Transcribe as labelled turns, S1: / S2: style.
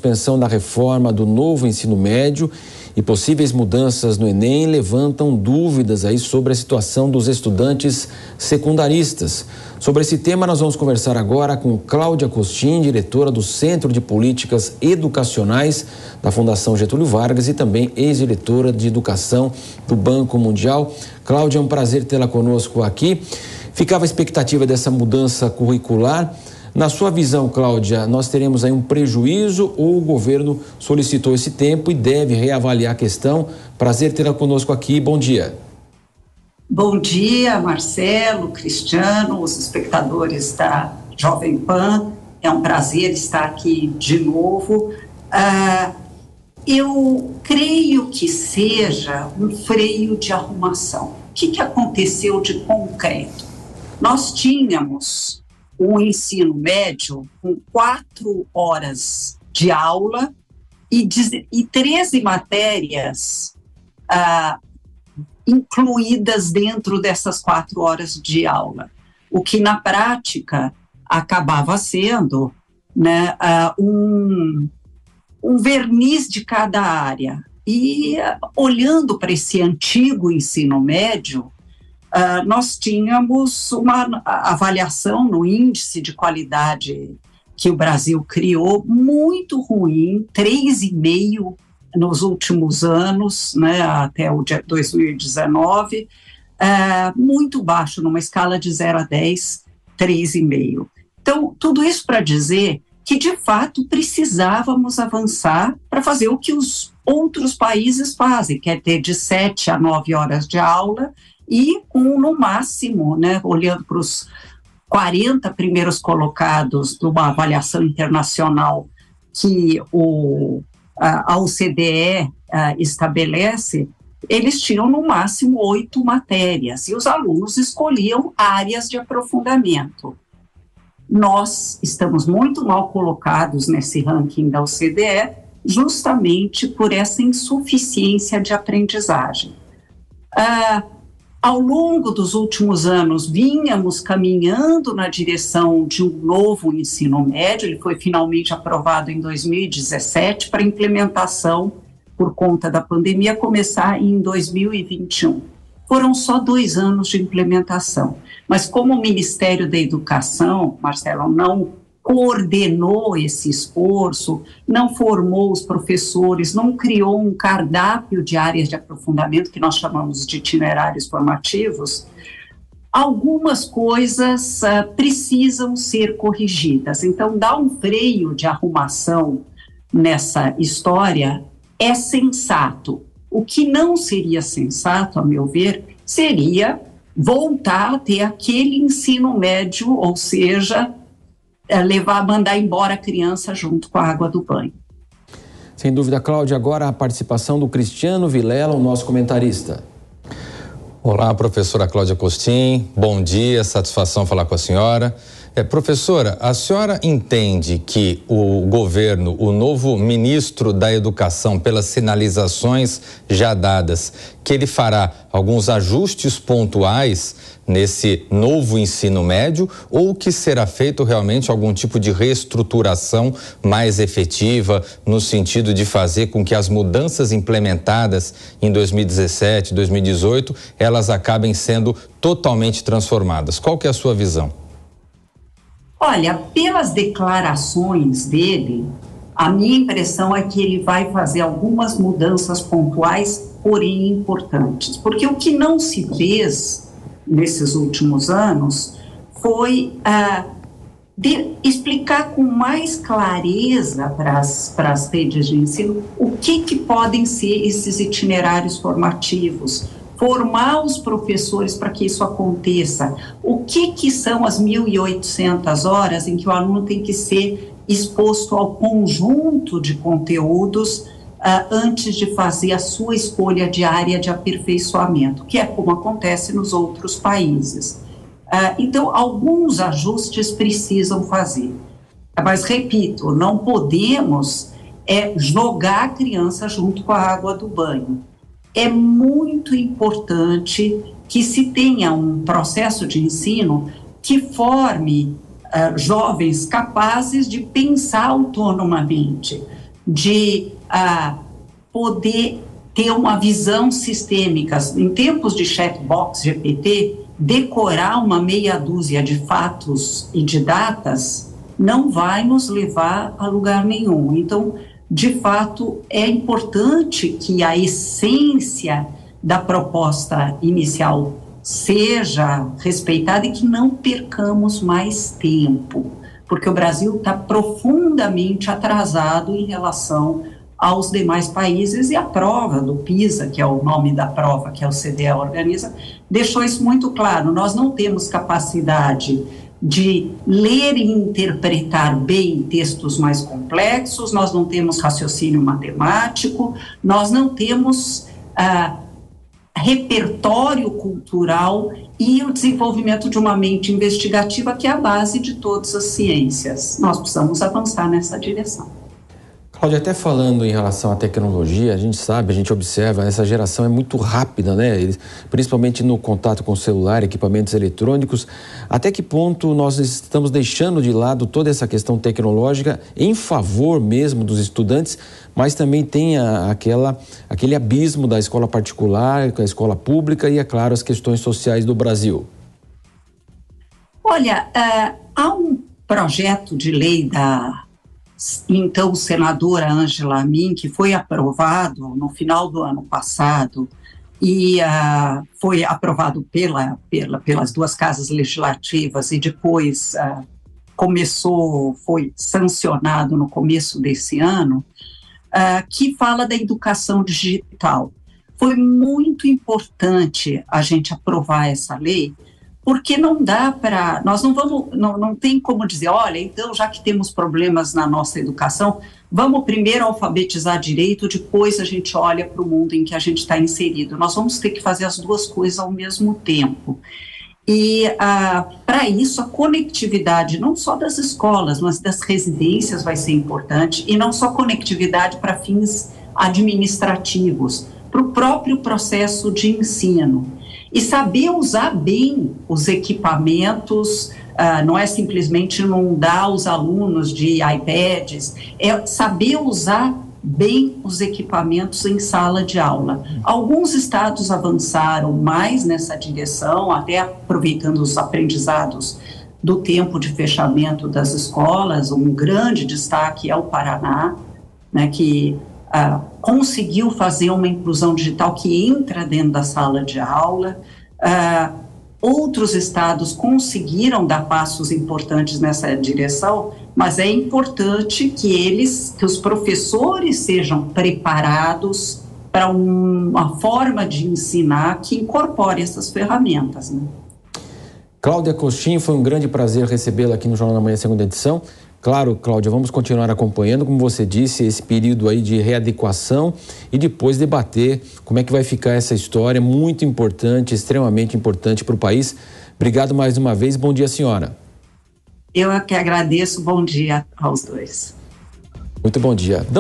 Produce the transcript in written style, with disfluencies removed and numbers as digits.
S1: suspensão da reforma do novo ensino médio e possíveis mudanças no Enem levantam dúvidas aí sobre a situação dos estudantes secundaristas. Sobre esse tema, nós vamos conversar agora com Cláudia Costin, diretora do Centro de Políticas Educacionais da Fundação Getúlio Vargas e também ex-diretora de Educação do Banco Mundial. Cláudia, é um prazer tê-la conosco aqui. Ficava a expectativa dessa mudança curricular. Na sua visão, Cláudia, nós teremos aí um prejuízo ou o governo solicitou esse tempo e deve reavaliar a questão? Prazer tê-la conosco aqui. Bom dia.
S2: Bom dia, Marcelo, Cristiano, os espectadores da Jovem Pan. É um prazer estar aqui de novo. Eu creio que seja um freio de arrumação. O que aconteceu de concreto? Nós tínhamos um ensino médio com 4 horas de aula e 13 matérias incluídas dentro dessas 4 horas de aula, o que na prática acabava sendo, né, um verniz de cada área. E olhando para esse antigo ensino médio, nós tínhamos uma avaliação no índice de qualidade que o Brasil criou muito ruim, 3,5 nos últimos anos, né, até o 2019, muito baixo, numa escala de 0 a 10, 3,5. Então, tudo isso para dizer que, de fato, precisávamos avançar para fazer o que os outros países fazem, que é ter de 7 a 9 horas de aula e no máximo, né, olhando para os 40 primeiros colocados de uma avaliação internacional que a OCDE estabelece, eles tinham no máximo 8 matérias e os alunos escolhiam áreas de aprofundamento. Nós estamos muito mal colocados nesse ranking da OCDE justamente por essa insuficiência de aprendizagem. Ao longo dos últimos anos, vínhamos caminhando na direção de um novo ensino médio. Ele foi finalmente aprovado em 2017 para implementação, por conta da pandemia, começar em 2021. Foram só 2 anos de implementação, mas como o Ministério da Educação, Marcelo, não coordenou esse esforço, não formou os professores, não criou um cardápio de áreas de aprofundamento, que nós chamamos de itinerários formativos, algumas coisas precisam ser corrigidas. Então, dar um freio de arrumação nessa história é sensato. O que não seria sensato, a meu ver, seria voltar a ter aquele ensino médio, ou seja, mandar embora a criança junto com a água do banho.
S1: Sem dúvida, Cláudia. Agora a participação do Cristiano Vilela, o nosso comentarista.
S3: Olá, professora Cláudia Costin, bom dia, satisfação falar com a senhora. Professora, a senhora entende que o governo, o novo ministro da Educação, pelas sinalizações já dadas, que ele fará alguns ajustes pontuais nesse novo ensino médio, ou que será feito realmente algum tipo de reestruturação mais efetiva, no sentido de fazer com que as mudanças implementadas em 2017, 2018, elas acabem sendo totalmente transformadas? Qual que é a sua visão?
S2: Olha, pelas declarações dele, a minha impressão é que ele vai fazer algumas mudanças pontuais, porém importantes. Porque o que não se fez nesses últimos anos foi explicar com mais clareza para as redes de ensino o que podem ser esses itinerários formativos, formar os professores para que isso aconteça. O que são as 1.800 horas em que o aluno tem que ser exposto ao conjunto de conteúdos antes de fazer a sua escolha de área de aperfeiçoamento, que é como acontece nos outros países. Então, alguns ajustes precisam fazer. Mas, repito, não podemos jogar a criança junto com a água do banho. É muito importante que se tenha um processo de ensino que forme jovens capazes de pensar autonomamente, de poder ter uma visão sistêmica. Em tempos de chatbox GPT, decorar uma meia dúzia de fatos e de datas não vai nos levar a lugar nenhum. Então, de fato, é importante que a essência da proposta inicial seja respeitada e que não percamos mais tempo, porque o Brasil está profundamente atrasado em relação aos demais países, e a prova do PISA, que é o nome da prova que a OCDE organiza, deixou isso muito claro. Nós não temos capacidade de ler e interpretar bem textos mais complexos, nós não temos raciocínio matemático, nós não temos repertório cultural e o desenvolvimento de uma mente investigativa, que é a base de todas as ciências. Nós precisamos avançar nessa direção.
S1: Cláudia, até falando em relação à tecnologia, a gente sabe, a gente observa, essa geração é muito rápida, né? Principalmente no contato com o celular, equipamentos eletrônicos. Até que ponto nós estamos deixando de lado toda essa questão tecnológica em favor mesmo dos estudantes, mas também tem aquele abismo da escola particular com a escola pública e, é claro, as questões sociais do Brasil?
S2: Olha, há um projeto de lei da então senadora Ângela Amin, que foi aprovado no final do ano passado e foi aprovado pelas duas casas legislativas e depois foi sancionado no começo desse ano, que fala da educação digital. Foi muito importante a gente aprovar essa lei, porque não dá para, nós não tem como dizer, olha, então já que temos problemas na nossa educação, vamos primeiro alfabetizar direito, depois a gente olha para o mundo em que a gente está inserido. Nós vamos ter que fazer as duas coisas ao mesmo tempo. E para isso a conectividade não só das escolas, mas das residências vai ser importante, e não só conectividade para fins administrativos, para o próprio processo de ensino. E saber usar bem os equipamentos, não é simplesmente inundar os alunos de iPads, é saber usar bem os equipamentos em sala de aula. Alguns estados avançaram mais nessa direção, até aproveitando os aprendizados do tempo de fechamento das escolas. Um grande destaque é o Paraná, né, que conseguiu fazer uma inclusão digital que entra dentro da sala de aula. Outros estados conseguiram dar passos importantes nessa direção, mas é importante que os professores sejam preparados para uma forma de ensinar que incorpore essas ferramentas, né?
S1: Cláudia Costin, foi um grande prazer recebê-la aqui no Jornal da Manhã, segunda edição. Claro, Cláudia, vamos continuar acompanhando, como você disse, esse período aí de readequação e depois debater como é que vai ficar essa história, muito importante, extremamente importante para o país. Obrigado mais uma vez, bom dia, senhora.
S2: Eu é que agradeço, bom dia aos dois.
S1: Muito bom dia.